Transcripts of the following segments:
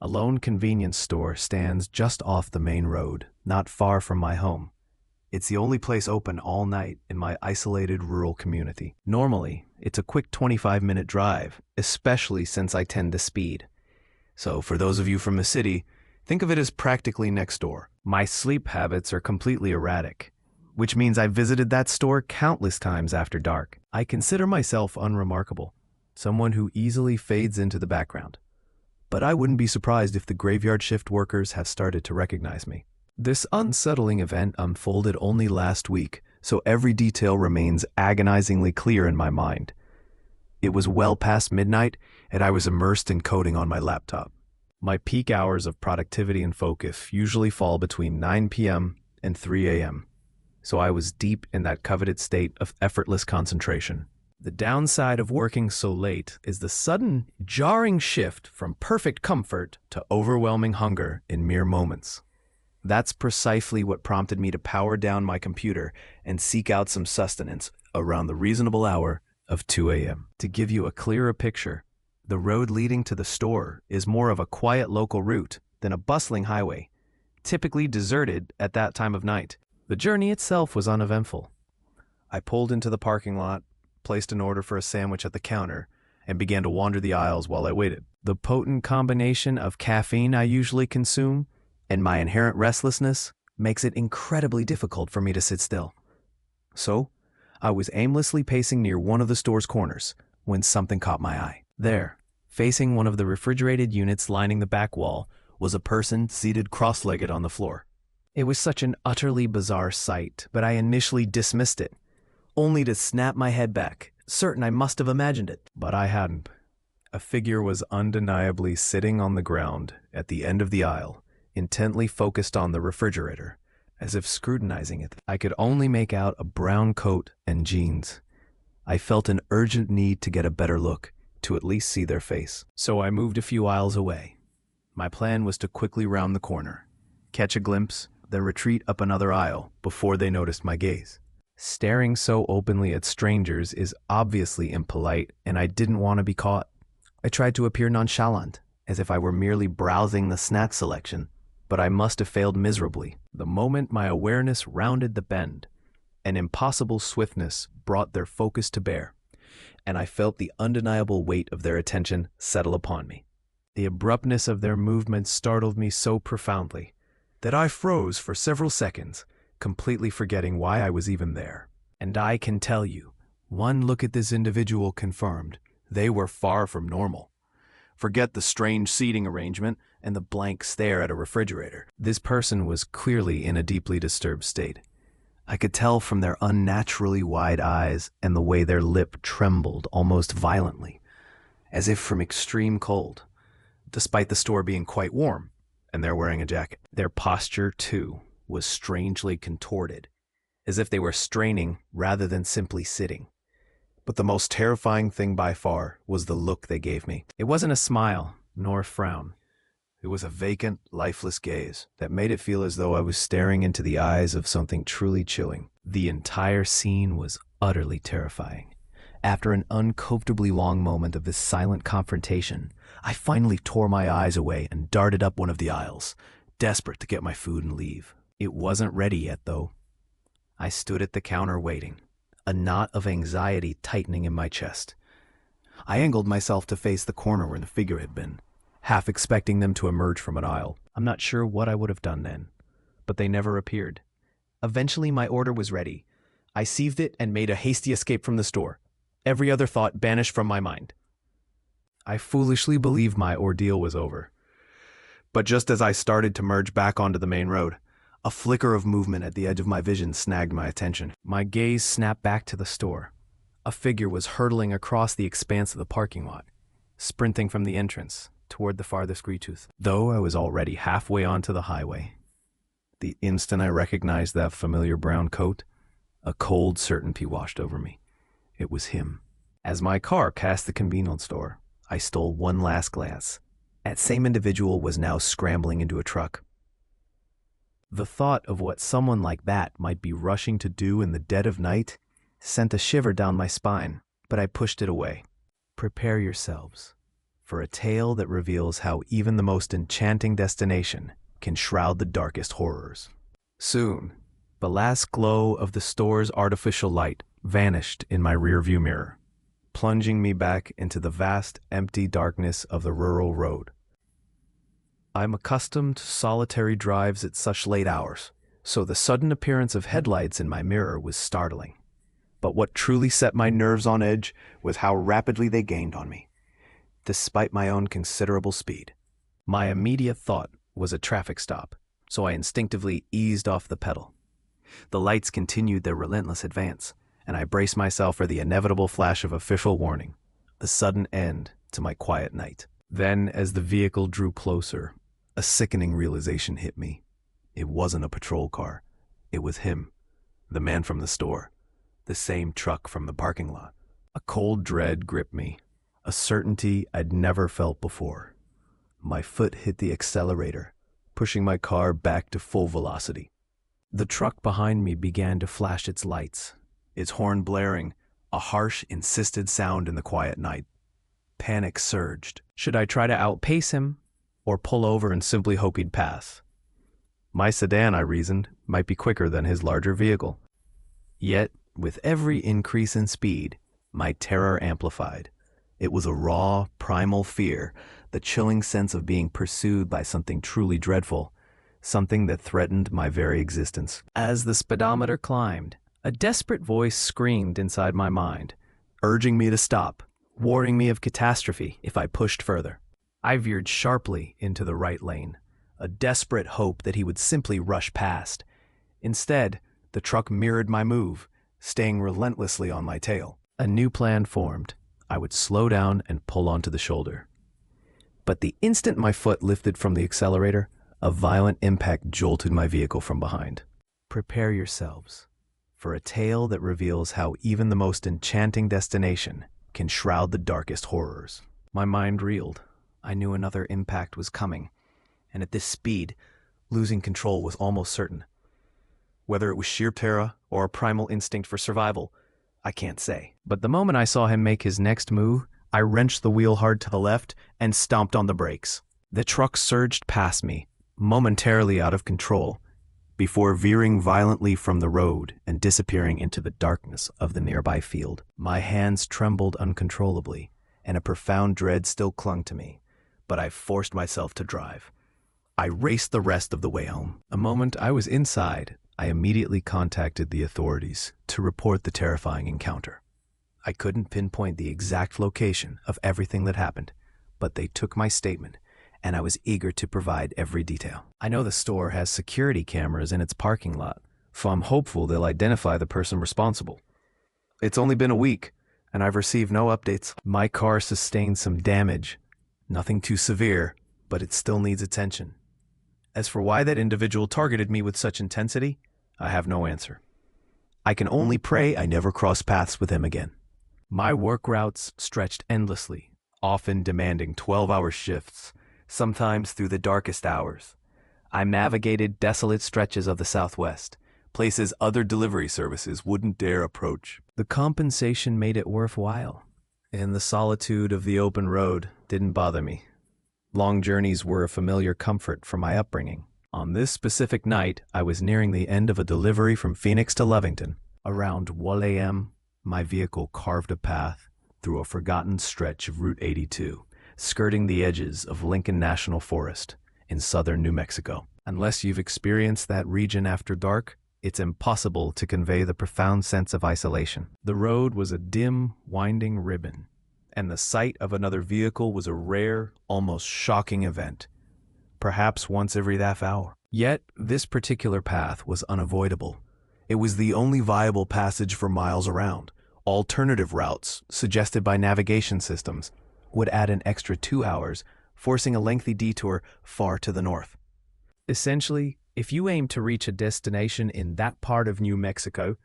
A lone convenience store stands just off the main road, not far from my home. It's the only place open all night in my isolated rural community. Normally, it's a quick 25-minute drive, especially since I tend to speed. So for those of you from the city, think of it as practically next door. My sleep habits are completely erratic, which means I visited that store countless times after dark. I consider myself unremarkable, someone who easily fades into the background. But I wouldn't be surprised if the graveyard shift workers have started to recognize me. This unsettling event unfolded only last week, so every detail remains agonizingly clear in my mind. It was well past midnight, and I was immersed in coding on my laptop. My peak hours of productivity and focus usually fall between 9 p.m. and 3 a.m., so I was deep in that coveted state of effortless concentration. The downside of working so late is the sudden, jarring shift from perfect comfort to overwhelming hunger in mere moments. That's precisely what prompted me to power down my computer and seek out some sustenance around the reasonable hour of 2 a.m. To give you a clearer picture, the road leading to the store is more of a quiet local route than a bustling highway, typically deserted at that time of night. The journey itself was uneventful. I pulled into the parking lot, placed an order for a sandwich at the counter, and began to wander the aisles while I waited. The potent combination of caffeine I usually consume and my inherent restlessness makes it incredibly difficult for me to sit still. So, I was aimlessly pacing near one of the store's corners when something caught my eye. There, facing one of the refrigerated units lining the back wall, was a person seated cross-legged on the floor. It was such an utterly bizarre sight, but I initially dismissed it, only to snap my head back, certain I must have imagined it. But I hadn't. A figure was undeniably sitting on the ground at the end of the aisle, intently focused on the refrigerator, as if scrutinizing it. I could only make out a brown coat and jeans. I felt an urgent need to get a better look, to at least see their face. So I moved a few aisles away. My plan was to quickly round the corner, catch a glimpse, then retreat up another aisle before they noticed my gaze. Staring so openly at strangers is obviously impolite, and I didn't want to be caught. I tried to appear nonchalant, as if I were merely browsing the snack selection, but I must have failed miserably. The moment my awareness rounded the bend, an impossible swiftness brought their focus to bear, and I felt the undeniable weight of their attention settle upon me. The abruptness of their movements startled me so profoundly that I froze for several seconds, completely forgetting why I was even there. And I can tell you, one look at this individual confirmed they were far from normal. Forget the strange seating arrangement and the blank stare at a refrigerator. This person was clearly in a deeply disturbed state. I could tell from their unnaturally wide eyes and the way their lip trembled almost violently, as if from extreme cold, despite the store being quite warm, and they're wearing a jacket. Their posture, too, was strangely contorted, as if they were straining rather than simply sitting. But the most terrifying thing by far was the look they gave me. It wasn't a smile, nor a frown. It was a vacant, lifeless gaze that made it feel as though I was staring into the eyes of something truly chilling. The entire scene was utterly terrifying. After an uncomfortably long moment of this silent confrontation, I finally tore my eyes away and darted up one of the aisles, desperate to get my food and leave. It wasn't ready yet, though. I stood at the counter waiting, a knot of anxiety tightening in my chest. I angled myself to face the corner where the figure had been, half expecting them to emerge from an aisle. I'm not sure what I would have done then, but they never appeared. Eventually, my order was ready. I seized it and made a hasty escape from the store. Every other thought banished from my mind. I foolishly believed my ordeal was over. But just as I started to merge back onto the main road, a flicker of movement at the edge of my vision snagged my attention. My gaze snapped back to the store. A figure was hurtling across the expanse of the parking lot, sprinting from the entrance toward the farthest retooth. Though I was already halfway onto the highway, the instant I recognized that familiar brown coat, a cold certainty washed over me. It was him. As my car passed the convenience store, I stole one last glance. That same individual was now scrambling into a truck. The thought of what someone like that might be rushing to do in the dead of night sent a shiver down my spine, but I pushed it away. Prepare yourselves for a tale that reveals how even the most enchanting destination can shroud the darkest horrors. Soon, the last glow of the store's artificial light vanished in my rearview mirror, plunging me back into the vast, empty darkness of the rural road. I'm accustomed to solitary drives at such late hours, so the sudden appearance of headlights in my mirror was startling. But what truly set my nerves on edge was how rapidly they gained on me, despite my own considerable speed. My immediate thought was a traffic stop, so I instinctively eased off the pedal. The lights continued their relentless advance, and I braced myself for the inevitable flash of official warning, a sudden end to my quiet night. Then, as the vehicle drew closer, a sickening realization hit me. It wasn't a patrol car. It was him, the man from the store, the same truck from the parking lot. A cold dread gripped me, a certainty I'd never felt before. My foot hit the accelerator, pushing my car back to full velocity. The truck behind me began to flash its lights, its horn blaring, a harsh, insistent sound in the quiet night. Panic surged. Should I try to outpace him, or pull over and simply hope he'd pass? My sedan, I reasoned, might be quicker than his larger vehicle. Yet, with every increase in speed, my terror amplified. It was a raw, primal fear, the chilling sense of being pursued by something truly dreadful, something that threatened my very existence. As the speedometer climbed, a desperate voice screamed inside my mind, urging me to stop, warning me of catastrophe if I pushed further. I veered sharply into the right lane, a desperate hope that he would simply rush past. Instead, the truck mirrored my move, staying relentlessly on my tail. A new plan formed. I would slow down and pull onto the shoulder. But the instant my foot lifted from the accelerator, a violent impact jolted my vehicle from behind. Prepare yourselves for a tale that reveals how even the most enchanting destination can shroud the darkest horrors. My mind reeled. I knew another impact was coming, and at this speed, losing control was almost certain. Whether it was sheer terror or a primal instinct for survival, I can't say. But the moment I saw him make his next move, I wrenched the wheel hard to the left and stomped on the brakes. The truck surged past me, momentarily out of control, before veering violently from the road and disappearing into the darkness of the nearby field. My hands trembled uncontrollably, and a profound dread still clung to me, but I forced myself to drive. I raced the rest of the way home. The moment I was inside, I immediately contacted the authorities to report the terrifying encounter. I couldn't pinpoint the exact location of everything that happened, but they took my statement, and I was eager to provide every detail. I know the store has security cameras in its parking lot, so I'm hopeful they'll identify the person responsible. It's only been a week, and I've received no updates. My car sustained some damage. Nothing too severe, but it still needs attention. As for why that individual targeted me with such intensity, I have no answer. I can only pray I never cross paths with him again. My work routes stretched endlessly, often demanding 12-hour shifts, sometimes through the darkest hours. I navigated desolate stretches of the Southwest, places other delivery services wouldn't dare approach. The compensation made it worthwhile, and the solitude of the open road didn't bother me. Long journeys were a familiar comfort from my upbringing. On this specific night, I was nearing the end of a delivery from Phoenix to Lovington. Around 1 a.m., my vehicle carved a path through a forgotten stretch of Route 82, skirting the edges of Lincoln National Forest in southern New Mexico. Unless you've experienced that region after dark, it's impossible to convey the profound sense of isolation. The road was a dim, winding ribbon, and the sight of another vehicle was a rare, almost shocking event, perhaps once every half hour. Yet, this particular path was unavoidable. It was the only viable passage for miles around. Alternative routes, suggested by navigation systems, would add an extra 2 hours, forcing a lengthy detour far to the north. Essentially, if you aimed to reach a destination in that part of New Mexico,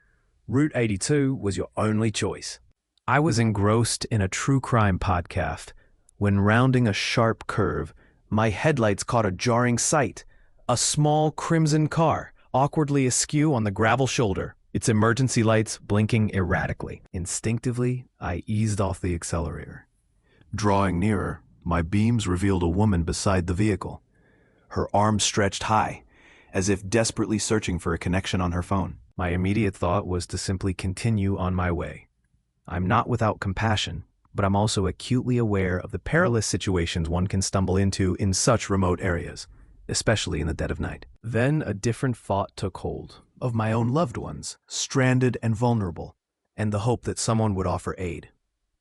Route 82 was your only choice. I was engrossed in a true crime podcast when, rounding a sharp curve, my headlights caught a jarring sight: a small crimson car, awkwardly askew on the gravel shoulder, its emergency lights blinking erratically. Instinctively, I eased off the accelerator. Drawing nearer, My beams revealed a woman beside the vehicle, her arms stretched high, as if desperately searching for a connection on her phone. My immediate thought was to simply continue on my way. I'm not without compassion, but I'm also acutely aware of the perilous situations one can stumble into in such remote areas, especially in the dead of night. Then a different thought took hold, of my own loved ones, stranded and vulnerable, and the hope that someone would offer aid.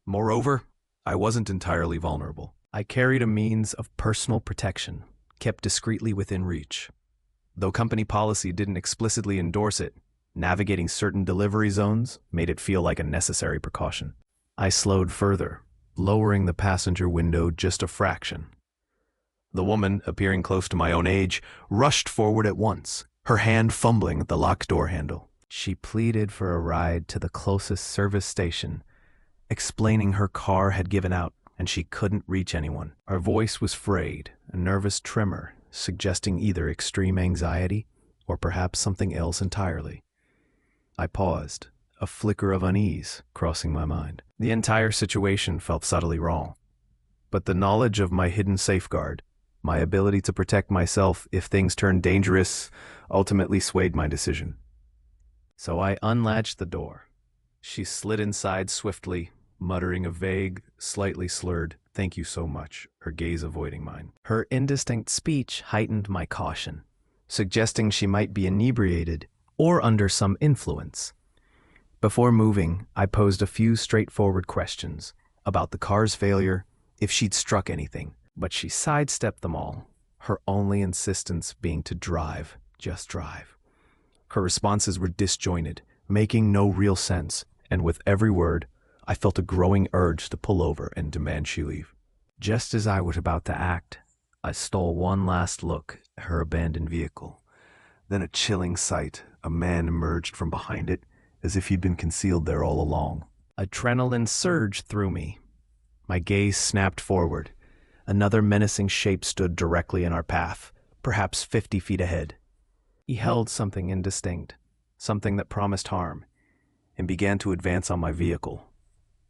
Moreover, I wasn't entirely vulnerable. I carried a means of personal protection, kept discreetly within reach. Though company policy didn't explicitly endorse it, navigating certain delivery zones made it feel like a necessary precaution. I slowed further, lowering the passenger window just a fraction. The woman, appearing close to my own age, rushed forward at once, her hand fumbling at the locked door handle. She pleaded for a ride to the closest service station, explaining her car had given out and she couldn't reach anyone. Her voice was frayed, a nervous tremor, suggesting either extreme anxiety or perhaps something else entirely. I paused, a flicker of unease crossing my mind. The entire situation felt subtly wrong, but the knowledge of my hidden safeguard, my ability to protect myself if things turned dangerous, ultimately swayed my decision. So I unlatched the door. She slid inside swiftly, muttering a vague, slightly slurred, "Thank you so much," her gaze avoiding mine. Her indistinct speech heightened my caution, suggesting she might be inebriated or under some influence. Before moving, I posed a few straightforward questions about the car's failure, if she'd struck anything, but she sidestepped them all, her only insistence being to drive, just drive. Her responses were disjointed, making no real sense, and with every word, I felt a growing urge to pull over and demand she leave. Just as I was about to act, I stole one last look at her abandoned vehicle. Then a chilling sight, a man emerged from behind it, as if he'd been concealed there all along. Adrenaline surged through me. My gaze snapped forward. Another menacing shape stood directly in our path, perhaps 50 feet ahead. He held something indistinct, something that promised harm, and began to advance on my vehicle.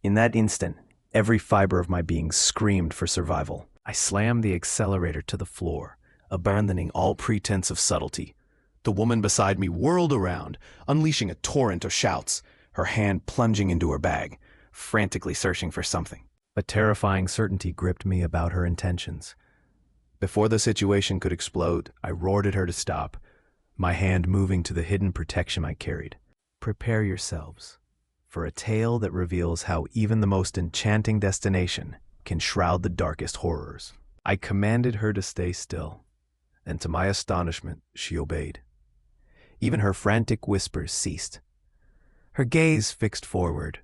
In that instant, every fiber of my being screamed for survival. I slammed the accelerator to the floor, abandoning all pretense of subtlety. The woman beside me whirled around, unleashing a torrent of shouts, her hand plunging into her bag, frantically searching for something. A terrifying certainty gripped me about her intentions. Before the situation could explode, I roared at her to stop, my hand moving to the hidden protection I carried. Prepare yourselves for a tale that reveals how even the most enchanting destination can shroud the darkest horrors. I commanded her to stay still, and to my astonishment, she obeyed. Even her frantic whispers ceased. Her gaze fixed forward,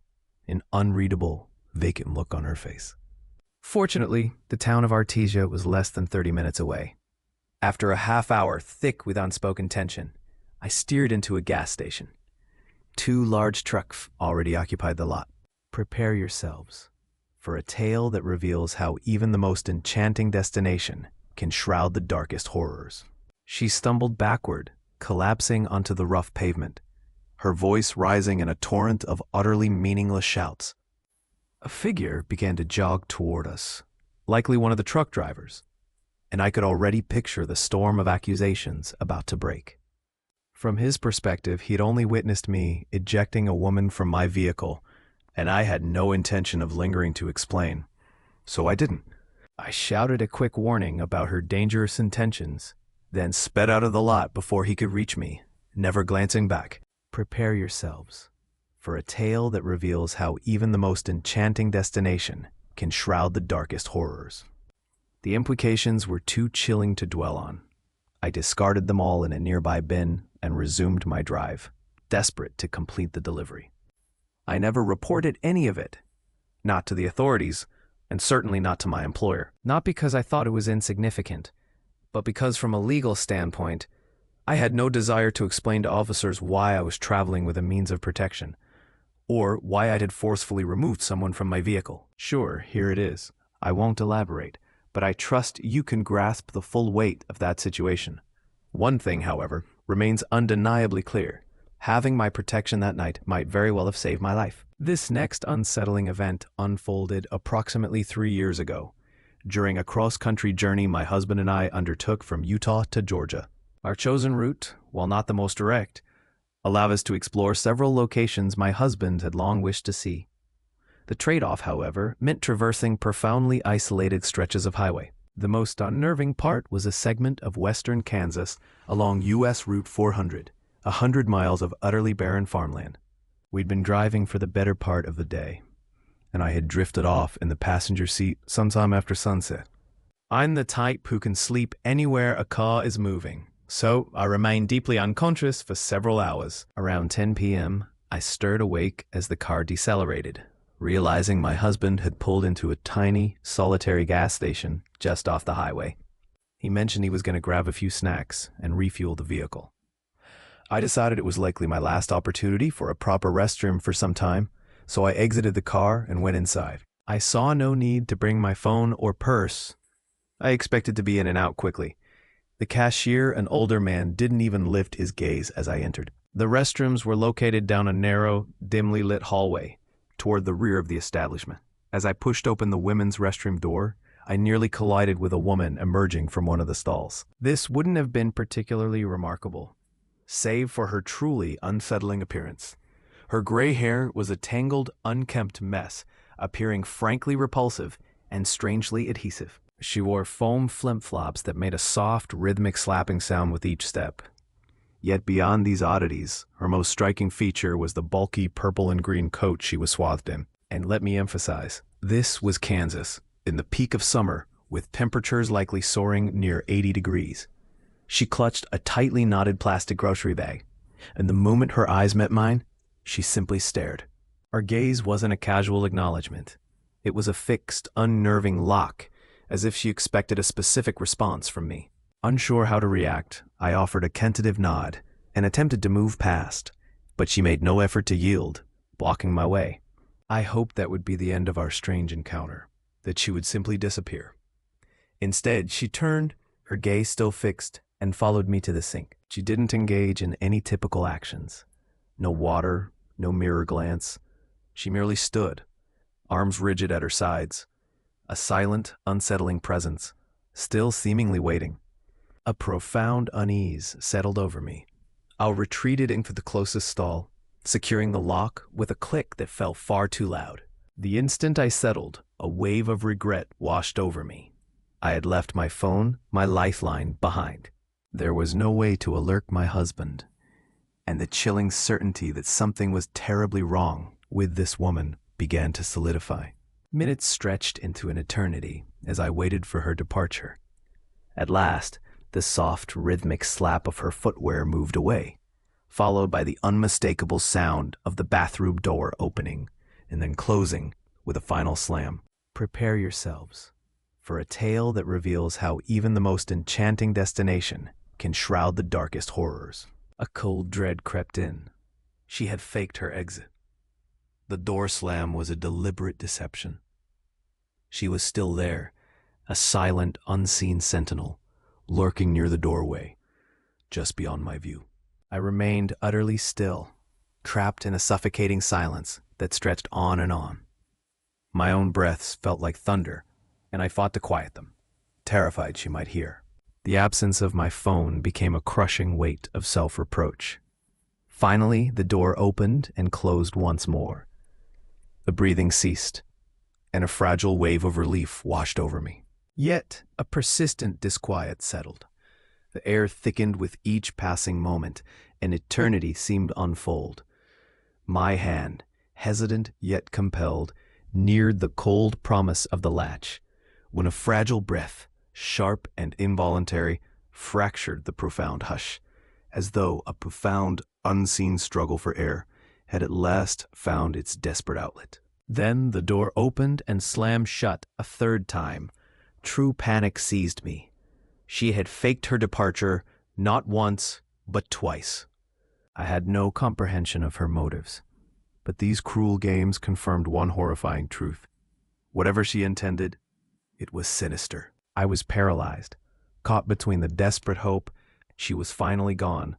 an unreadable, vacant look on her face. Fortunately, the town of Artesia was less than 30 minutes away. After a half hour thick with unspoken tension, I steered into a gas station. 2 large trucks already occupied the lot. Prepare yourselves for a tale that reveals how even the most enchanting destination can shroud the darkest horrors. She stumbled backward, collapsing onto the rough pavement, her voice rising in a torrent of utterly meaningless shouts. A figure began to jog toward us, likely one of the truck drivers, and I could already picture the storm of accusations about to break. From his perspective, he'd only witnessed me ejecting a woman from my vehicle, and I had no intention of lingering to explain, so I didn't. I shouted a quick warning about her dangerous intentions, then sped out of the lot before he could reach me, never glancing back. Prepare yourselves for a tale that reveals how even the most enchanting destination can shroud the darkest horrors. The implications were too chilling to dwell on. I discarded them all in a nearby bin and resumed my drive, desperate to complete the delivery. I never reported any of it, not to the authorities, and certainly not to my employer. Not because I thought it was insignificant, but because from a legal standpoint, I had no desire to explain to officers why I was traveling with a means of protection, or why I had forcefully removed someone from my vehicle. Sure, here it is. I won't elaborate, but I trust you can grasp the full weight of that situation. One thing, however, remains undeniably clear. Having my protection that night might very well have saved my life. This next unsettling event unfolded approximately 3 years ago, during a cross-country journey my husband and I undertook from Utah to Georgia. Our chosen route, while not the most direct, allowed us to explore several locations my husband had long wished to see. The trade-off, however, meant traversing profoundly isolated stretches of highway. The most unnerving part was a segment of western Kansas along U.S. Route 400, 100 miles of utterly barren farmland. We'd been driving for the better part of the day, and I had drifted off in the passenger seat sometime after sunset. I'm the type who can sleep anywhere a car is moving, so I remained deeply unconscious for several hours. Around 10 p.m., I stirred awake as the car decelerated, realizing my husband had pulled into a tiny, solitary gas station just off the highway. He mentioned he was going to grab a few snacks and refuel the vehicle. I decided it was likely my last opportunity for a proper restroom for some time, so I exited the car and went inside. I saw no need to bring my phone or purse. I expected to be in and out quickly. The cashier, an older man, didn't even lift his gaze as I entered. The restrooms were located down a narrow, dimly lit hallway toward the rear of the establishment. As I pushed open the women's restroom door, I nearly collided with a woman emerging from one of the stalls. This wouldn't have been particularly remarkable, save for her truly unsettling appearance. Her gray hair was a tangled, unkempt mess, appearing frankly repulsive and strangely adhesive. She wore foam flip-flops that made a soft, rhythmic slapping sound with each step. Yet beyond these oddities, her most striking feature was the bulky purple and green coat she was swathed in. And let me emphasize, this was Kansas, in the peak of summer, with temperatures likely soaring near 80 degrees. She clutched a tightly knotted plastic grocery bag, and the moment her eyes met mine, she simply stared. Our gaze wasn't a casual acknowledgement. It was a fixed, unnerving lock, as if she expected a specific response from me. Unsure how to react, I offered a tentative nod and attempted to move past, but she made no effort to yield, blocking my way. I hoped that would be the end of our strange encounter, that she would simply disappear. Instead, she turned, her gaze still fixed, and followed me to the sink. She didn't engage in any typical actions. No water, no mirror glance. She merely stood, arms rigid at her sides, a silent, unsettling presence, still seemingly waiting. A profound unease settled over me. I retreated into the closest stall, securing the lock with a click that felt far too loud. The instant I settled, a wave of regret washed over me. I had left my phone, my lifeline, behind. There was no way to alert my husband, and the chilling certainty that something was terribly wrong with this woman began to solidify. Minutes stretched into an eternity as I waited for her departure. At last, the soft, rhythmic slap of her footwear moved away, followed by the unmistakable sound of the bathroom door opening and then closing with a final slam. Prepare yourselves for a tale that reveals how even the most enchanting destination can shroud the darkest horrors. A cold dread crept in. She had faked her exit. The door slam was a deliberate deception. She was still there, a silent, unseen sentinel, lurking near the doorway, just beyond my view. I remained utterly still, trapped in a suffocating silence that stretched on and on. My own breaths felt like thunder, and I fought to quiet them, terrified she might hear. The absence of my phone became a crushing weight of self-reproach. Finally, the door opened and closed once more. The breathing ceased, and a fragile wave of relief washed over me. Yet, a persistent disquiet settled. The air thickened with each passing moment, and eternity seemed to unfold. My hand, hesitant yet compelled, neared the cold promise of the latch, when a fragile breath, sharp and involuntary, fractured the profound hush, as though a profound, unseen struggle for air had at last found its desperate outlet. Then the door opened and slammed shut a third time. True panic seized me. She had faked her departure not once, but twice. I had no comprehension of her motives, but these cruel games confirmed one horrifying truth. Whatever she intended, it was sinister. I was paralyzed, caught between the desperate hope she was finally gone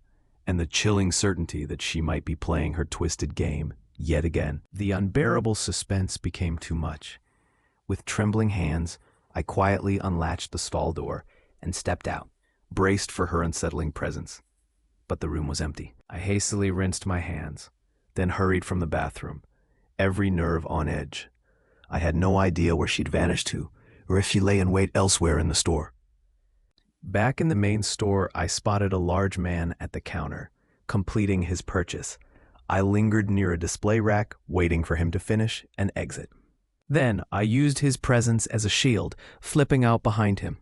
and the chilling certainty that she might be playing her twisted game yet again. The unbearable suspense became too much. With trembling hands, I quietly unlatched the stall door and stepped out, braced for her unsettling presence. But the room was empty. I hastily rinsed my hands, then hurried from the bathroom, every nerve on edge. I had no idea where she'd vanished to, or if she lay in wait elsewhere in the store. Back in the main store, I spotted a large man at the counter, completing his purchase. I lingered near a display rack, waiting for him to finish and exit. Then I used his presence as a shield, flipping out behind him.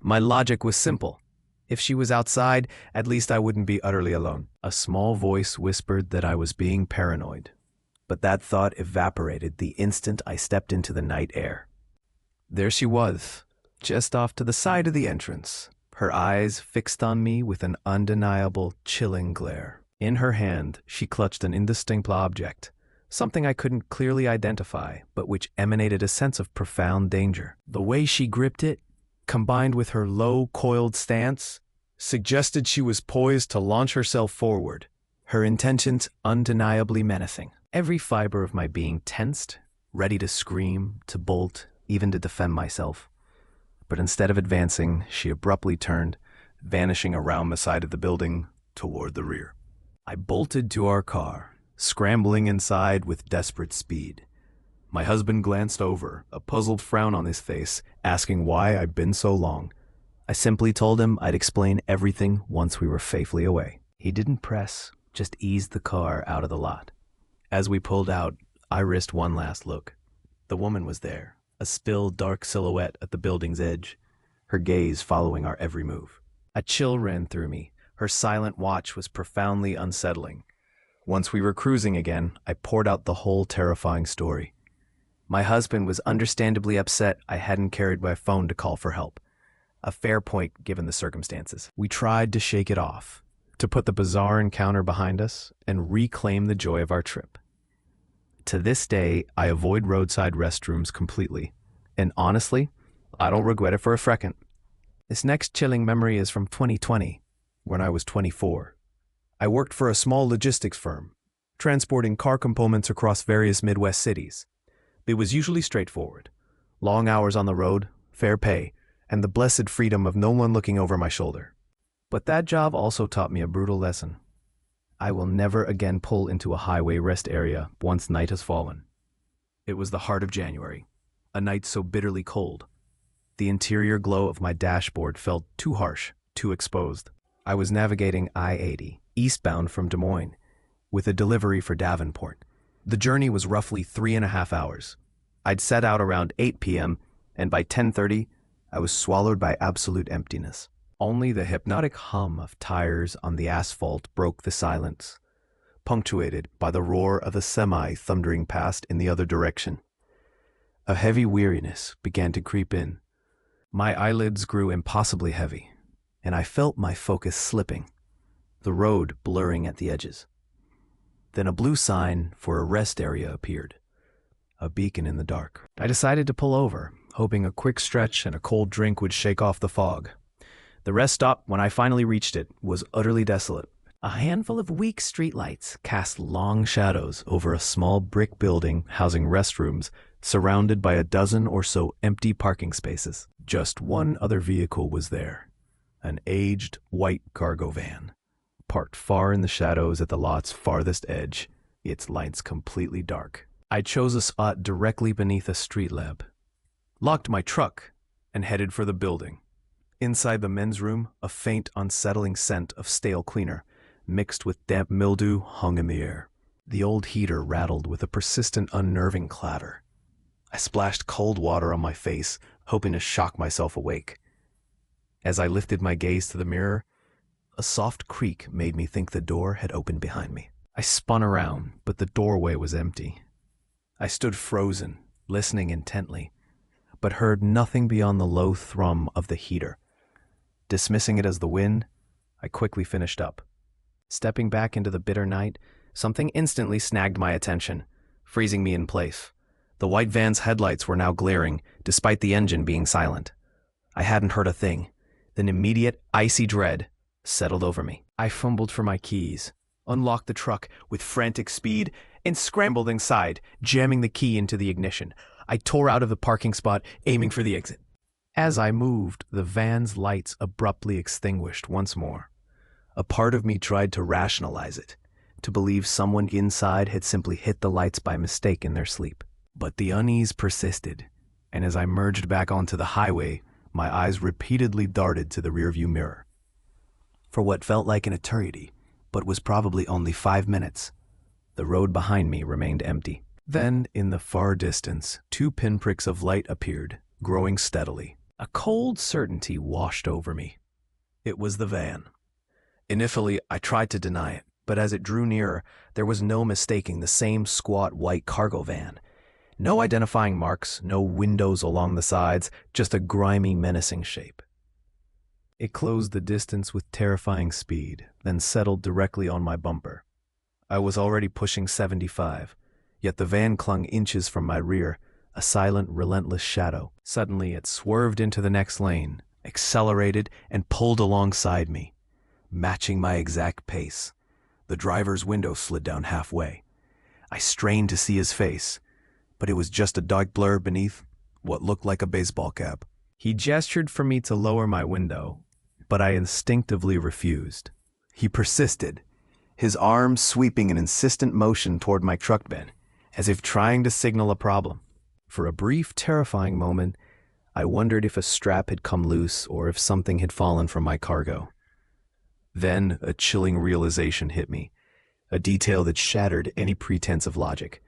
My logic was simple. If she was outside, at least I wouldn't be utterly alone. A small voice whispered that I was being paranoid, but that thought evaporated the instant I stepped into the night air. There she was, just off to the side of the entrance, her eyes fixed on me with an undeniable, chilling glare. In her hand, she clutched an indistinct object, something I couldn't clearly identify, but which emanated a sense of profound danger. The way she gripped it, combined with her low, coiled stance, suggested she was poised to launch herself forward, her intentions undeniably menacing. Every fiber of my being tensed, ready to scream, to bolt, even to defend myself. But instead of advancing, she abruptly turned, vanishing around the side of the building toward the rear. I bolted to our car, scrambling inside with desperate speed. My husband glanced over, a puzzled frown on his face, asking why I'd been so long. I simply told him I'd explain everything once we were safely away. He didn't press, just eased the car out of the lot. As we pulled out, I risked one last look. The woman was there, a still dark silhouette at the building's edge, her gaze following our every move. A chill ran through me. Her silent watch was profoundly unsettling. Once we were cruising again, I poured out the whole terrifying story. My husband was understandably upset I hadn't carried my phone to call for help. A fair point given the circumstances. We tried to shake it off, to put the bizarre encounter behind us and reclaim the joy of our trip. To this day, I avoid roadside restrooms completely, and honestly, I don't regret it for a second. This next chilling memory is from 2020, when I was 24. I worked for a small logistics firm, transporting car components across various Midwest cities. It was usually straightforward. Long hours on the road, fair pay, and the blessed freedom of no one looking over my shoulder. But that job also taught me a brutal lesson. I will never again pull into a highway rest area once night has fallen. It was the heart of January, a night so bitterly cold. The interior glow of my dashboard felt too harsh, too exposed. I was navigating I-80, eastbound from Des Moines, with a delivery for Davenport. The journey was roughly 3.5 hours. I'd set out around 8 p.m., and by 10:30, I was swallowed by absolute emptiness. Only the hypnotic hum of tires on the asphalt broke the silence, punctuated by the roar of a semi thundering past in the other direction. A heavy weariness began to creep in. My eyelids grew impossibly heavy, and I felt my focus slipping, the road blurring at the edges. Then a blue sign for a rest area appeared, a beacon in the dark. I decided to pull over, hoping a quick stretch and a cold drink would shake off the fog. The rest stop, when I finally reached it, was utterly desolate. A handful of weak streetlights cast long shadows over a small brick building housing restrooms, surrounded by a dozen or so empty parking spaces. Just one other vehicle was there, an aged white cargo van, parked far in the shadows at the lot's farthest edge, its lights completely dark. I chose a spot directly beneath a street lamp, locked my truck, and headed for the building. Inside the men's room, a faint, unsettling scent of stale cleaner, mixed with damp mildew, hung in the air. The old heater rattled with a persistent, unnerving clatter. I splashed cold water on my face, hoping to shock myself awake. As I lifted my gaze to the mirror, a soft creak made me think the door had opened behind me. I spun around, but the doorway was empty. I stood frozen, listening intently, but heard nothing beyond the low thrum of the heater. Dismissing it as the wind, I quickly finished up. Stepping back into the bitter night, something instantly snagged my attention, freezing me in place. The white van's headlights were now glaring, despite the engine being silent. I hadn't heard a thing. Then immediate, icy dread settled over me. I fumbled for my keys, unlocked the truck with frantic speed, and scrambled inside, jamming the key into the ignition. I tore out of the parking spot, aiming for the exit. As I moved, the van's lights abruptly extinguished once more. A part of me tried to rationalize it, to believe someone inside had simply hit the lights by mistake in their sleep. But the unease persisted, and as I merged back onto the highway, my eyes repeatedly darted to the rearview mirror. For what felt like an eternity, but was probably only 5 minutes, the road behind me remained empty. Then, in the far distance, 2 pinpricks of light appeared, growing steadily. A cold certainty washed over me. It was the van. Initially, I tried to deny it, but as it drew nearer, there was no mistaking the same squat white cargo van. No identifying marks, no windows along the sides, just a grimy, menacing shape. It closed the distance with terrifying speed, then settled directly on my bumper. I was already pushing 75, yet the van clung inches from my rear, a silent, relentless shadow. Suddenly, it swerved into the next lane, accelerated, and pulled alongside me, matching my exact pace. The driver's window slid down halfway. I strained to see his face, but it was just a dark blur beneath what looked like a baseball cap. He gestured for me to lower my window, but I instinctively refused. He persisted, his arms sweeping an insistent motion toward my truck bed, as if trying to signal a problem. For a brief, terrifying moment, I wondered if a strap had come loose or if something had fallen from my cargo. Then a chilling realization hit me, a detail that shattered any pretense of logic.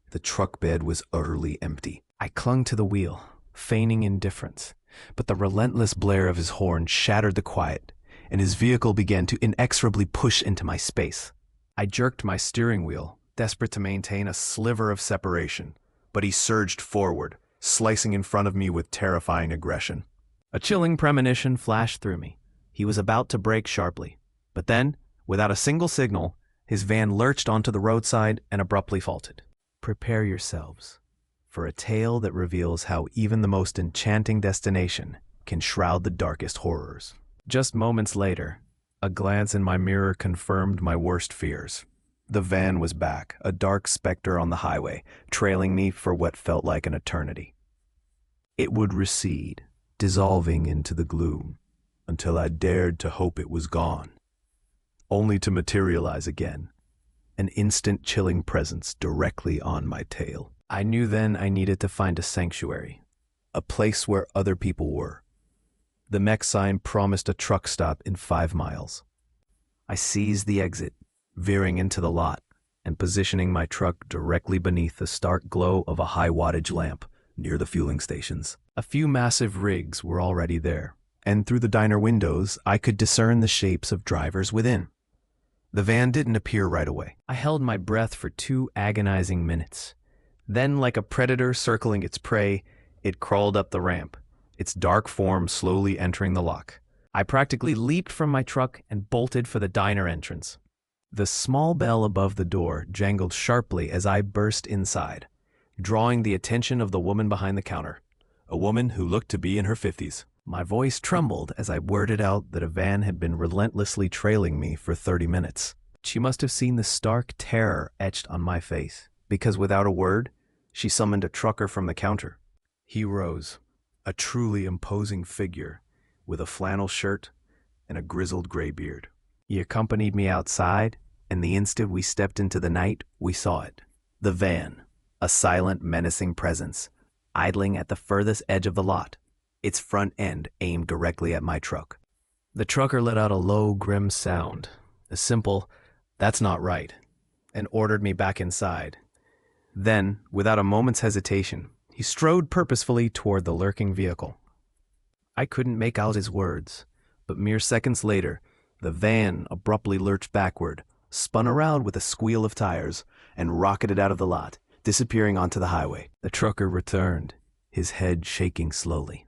The truck bed was utterly empty. I clung to the wheel, feigning indifference, but the relentless blare of his horn shattered the quiet, and his vehicle began to inexorably push into my space. I jerked my steering wheel, desperate to maintain a sliver of separation, but he surged forward, slicing in front of me with terrifying aggression. A chilling premonition flashed through me. He was about to brake sharply, but then, without a single signal, his van lurched onto the roadside and abruptly halted. Prepare yourselves for a tale that reveals how even the most enchanting destination can shroud the darkest horrors. Just moments later, a glance in my mirror confirmed my worst fears. The van was back, a dark specter on the highway, trailing me for what felt like an eternity. It would recede, dissolving into the gloom, until I dared to hope it was gone, only to materialize again, an instant chilling presence directly on my tail. I knew then I needed to find a sanctuary, a place where other people were. The mech sign promised a truck stop in 5 miles. I seized the exit, veering into the lot and positioning my truck directly beneath the stark glow of a high-wattage lamp near the fueling stations. A few massive rigs were already there, and through the diner windows I could discern the shapes of drivers within. The van didn't appear right away. I held my breath for 2 agonizing minutes. Then, like a predator circling its prey, it crawled up the ramp, its dark form slowly entering the lock. I practically leaped from my truck and bolted for the diner entrance. The small bell above the door jangled sharply as I burst inside, drawing the attention of the woman behind the counter, a woman who looked to be in her 50s. My voice trembled as I worded out that a van had been relentlessly trailing me for 30 minutes. She must have seen the stark terror etched on my face, because without a word, she summoned a trucker from the counter. He rose, a truly imposing figure, with a flannel shirt and a grizzled gray beard. He accompanied me outside, and the instant we stepped into the night, we saw it. The van, a silent, menacing presence, idling at the furthest edge of the lot, its front end aimed directly at my truck. The trucker let out a low, grim sound, a simple, "That's not right," and ordered me back inside. Then, without a moment's hesitation, he strode purposefully toward the lurking vehicle. I couldn't make out his words, but mere seconds later, the van abruptly lurched backward, spun around with a squeal of tires, and rocketed out of the lot, disappearing onto the highway. The trucker returned, his head shaking slowly.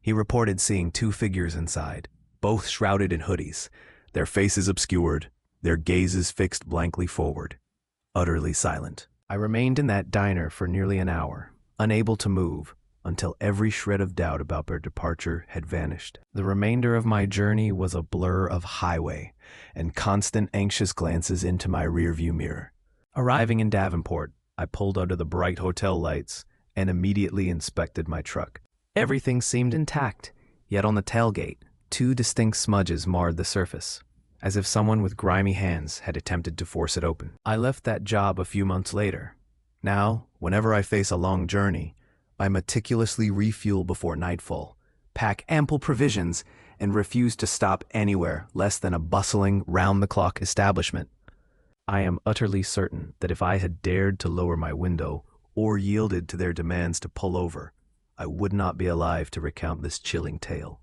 He reported seeing 2 figures inside, both shrouded in hoodies, their faces obscured, their gazes fixed blankly forward, utterly silent. I remained in that diner for nearly an hour, unable to move, until every shred of doubt about their departure had vanished. The remainder of my journey was a blur of highway and constant anxious glances into my rearview mirror. Arriving in Davenport, I pulled under the bright hotel lights and immediately inspected my truck. Everything seemed intact, yet on the tailgate, two distinct smudges marred the surface, as if someone with grimy hands had attempted to force it open. I left that job a few months later. Now, whenever I face a long journey, I meticulously refuel before nightfall, pack ample provisions, and refuse to stop anywhere less than a bustling, round-the-clock establishment. I am utterly certain that if I had dared to lower my window or yielded to their demands to pull over, I would not be alive to recount this chilling tale.